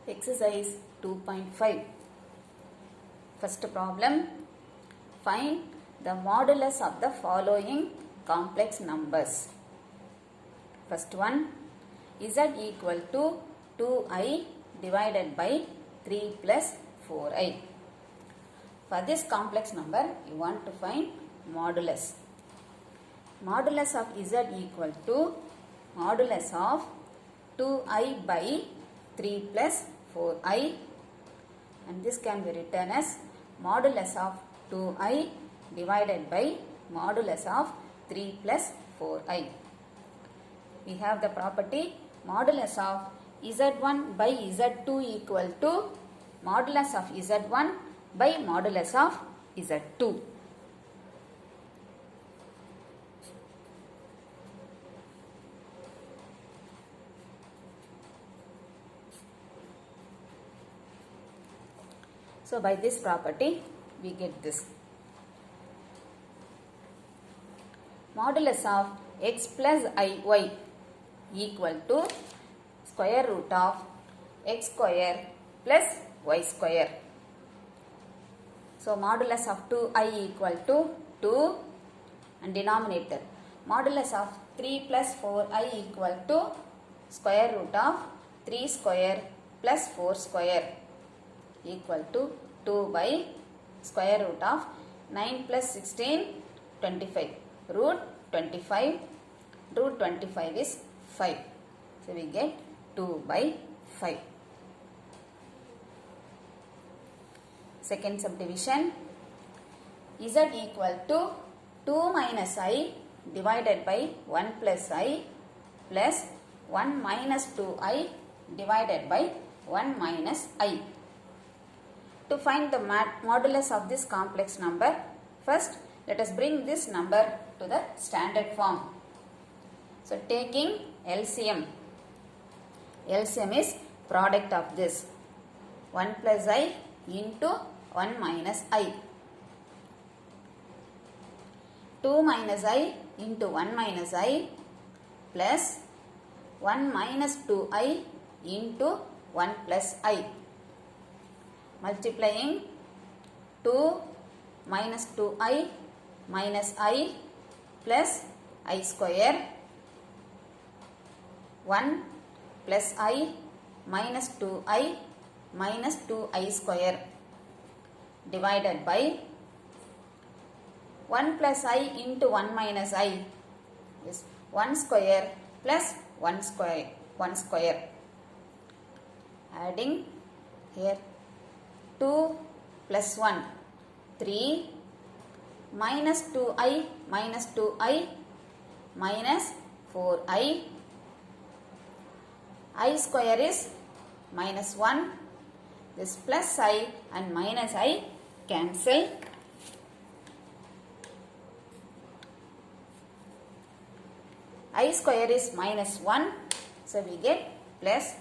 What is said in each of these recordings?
Exercise 2.5. First problem. Find the modulus of the following complex numbers. First one. Z equal to 2i divided by 3 plus 4i. For this complex number, you want to find modulus. Modulus of Z equal to modulus of 2i by 3 plus 4i, and this can be written as modulus of 2i divided by modulus of 3 plus 4i. We have the property modulus of Z1 by Z2 equal to modulus of Z1 by modulus of Z2. So by this property we get this. Modulus of x plus iy equal to square root of x square plus y square. So modulus of 2i equal to 2 and denominator. Modulus of 3 plus 4i equal to square root of 3 square plus 4 square equal to 2 by square root of 9 plus 16, 25. Root 25. Root 25 is 5. So we get 2 by 5. Second subdivision. Z equal to 2 minus I divided by 1 plus I plus 1 minus 2I divided by 1 minus I. To find the modulus of this complex number, first let us bring this number to the standard form. So taking LCM. LCM is product of this 1 plus I into 1 minus I. 2 minus I into 1 minus I plus 1 minus 2I into 1 plus I. Multiplying 2 minus 2i minus I plus I square, 1 plus I minus 2i minus 2i square divided by 1 plus I into 1 minus I is 1 square plus 1 square. Adding here 2 plus 1, 3 minus 2i minus 2i minus 4i. I square is minus 1. This plus I and minus I cancel. I square is minus 1. So we get plus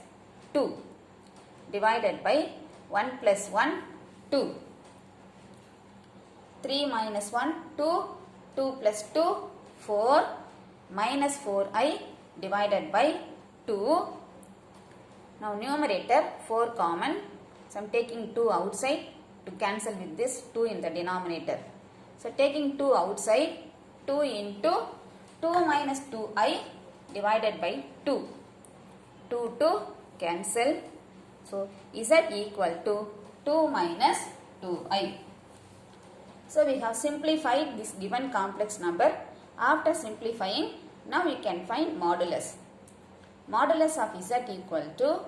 2 divided by 1 plus 1, 2. 3 minus 1, 2. 2 plus 2, 4. Minus 4i divided by 2. Now numerator 4 common. So I am taking 2 outside to cancel with this 2 in the denominator. So taking 2 outside, 2 into 2 minus 2i divided by 2. 2 cancel. So Z equal to 2 minus 2i. So we have simplified this given complex number. After simplifying, now we can find modulus. Modulus of Z equal to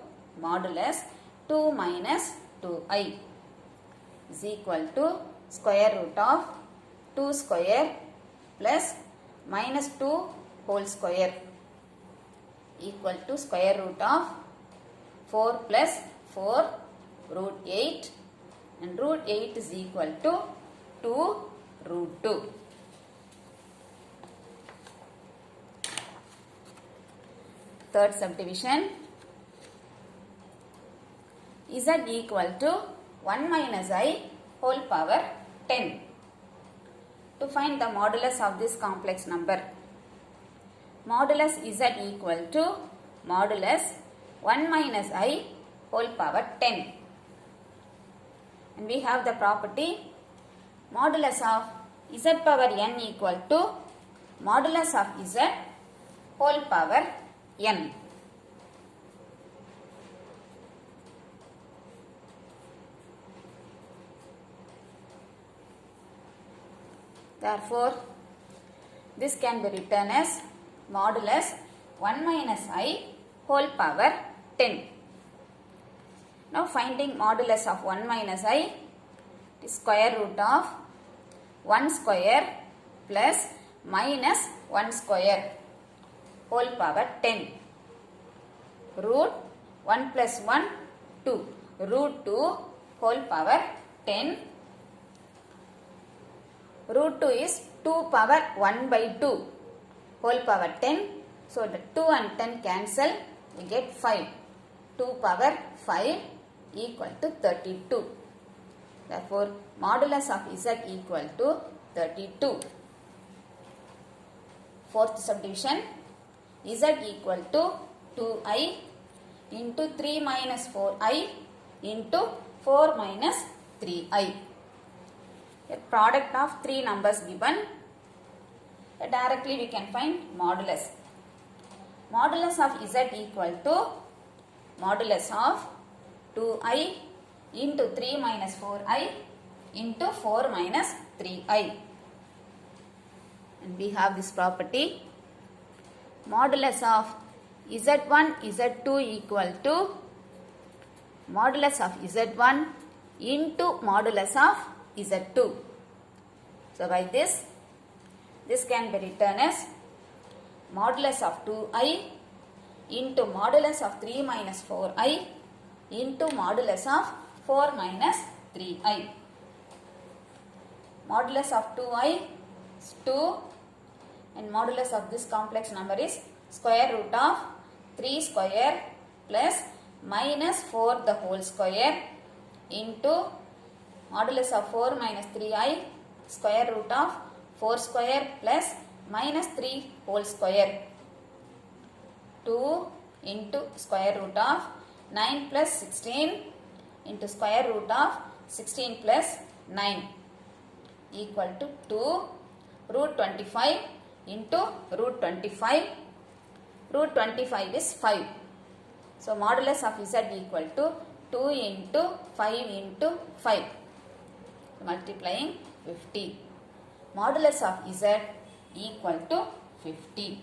modulus 2 minus 2i is equal to square root of 2 square plus minus 2 whole square equal to square root of 4 plus 4 root 8, and root 8 is equal to 2 root 2. Third subdivision. Z equal to 1 minus I whole power 10. To find the modulus of this complex number, modulus Z equal to modulus 1 minus I whole power 10. And we have the property modulus of z power n equal to modulus of z whole power n. Therefore, this can be written as modulus 1 minus I whole power 10. Now finding modulus of 1 minus I, it is square root of 1 square plus minus 1 square whole power 10. Root 1 plus 1, 2. Root 2 whole power 10. Root 2 is 2 power 1 by 2 whole power 10. So the 2 and 10 cancel, we get 5. 2 power 5 equal to 32. Therefore, modulus of z equal to 32. Fourth subdivision, z equal to 2i into 3 minus 4i into 4 minus 3i. A product of three numbers given. Directly we can find modulus. Modulus of z equal to modulus of 2i into 3 minus 4i into 4 minus 3i. And we have this property. Modulus of z1, z2 equal to modulus of z1 into modulus of z2. So by this can be written as modulus of 2i into modulus of 3 minus 4i into modulus of 4 minus 3i. Modulus of 2i is 2 and modulus of this complex number is square root of 3 square plus minus 4 the whole square into modulus of 4 minus 3i square root of 4 square plus minus 3 whole square. 2 into square root of 9 plus 16 into square root of 16 plus 9 equal to 2 root 25 into root 25. Root 25 is 5. So modulus of z equal to 2 into 5 into 5. Multiplying 50. Modulus of z equal to 50.